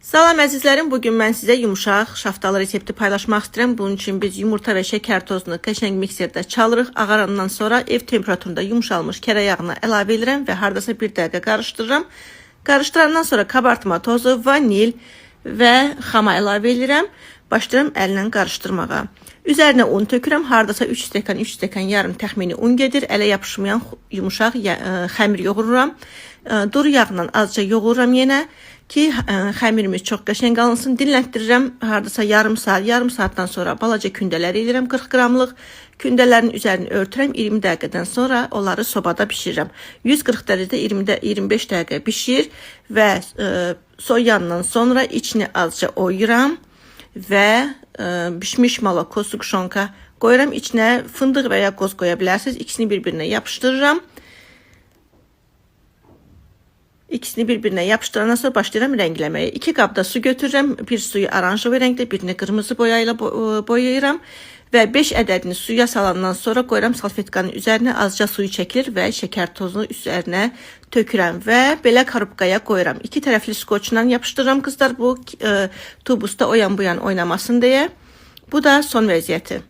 Salam əzizlərim, bugün mən sizə yumuşaq şaftalı resepti paylaşmaq istəyirəm. Bunun üçün biz yumurta və şəkər tozunu qəşəng mikserdə çalırıq. Ağarandan sonra ev temperaturunda yumuşalmış kərə yağını əlavə edirəm və hardasa 1 dəqiqə qarışdırıram. Qarışdırandan sonra kabartma tozu, vanil və xama əlavə edirəm. Başlayıram əllə qarışdırmağa. Üzərinə un tökürəm. Hardasa 3 stəkan yarım təxmini un gedir. Ələ yapışmayan yumuşaq xəmir yoğururam. Duru yağla azca yoğururam yenə ki xəmirimiz çox qəşəng alınsın. Dinlətdirirəm hardasa yarım saatdan sonra balaca kündələr edirəm 40 qramlıq. Kündələrin üzərini örtürəm. 20 dəqiqədən sonra onları sobada bişirirəm. 140 dərəcədə 25 dəqiqə bişir və soyandan sonra içini azca oyuram və bişmiş maloko, sukşonka qoyuram. İçinə fındıq və ya qoz qoya bilərsiniz. İkisini bir-birinə yapışdırıram. İkisini bir-birinə yapışdırandan sonra başlayıram rəngləməyə. 2 qabda su götürürəm. Bir suyu oranjovi rəngdə, birini qırmızı boyayla boyayıram və 5 ədədini suya salandan sonra qoyuram salfetkanın üzərinə. Azca suyu çəkilir və şəkər tozunu üzərinə tökürəm və belə karubkaya qoyuram. 2 tərəfli skoçla yapışdırıram qızlar, bu tubusda o yan bu yan oynamasın deyə. Bu da son vəziyyəti.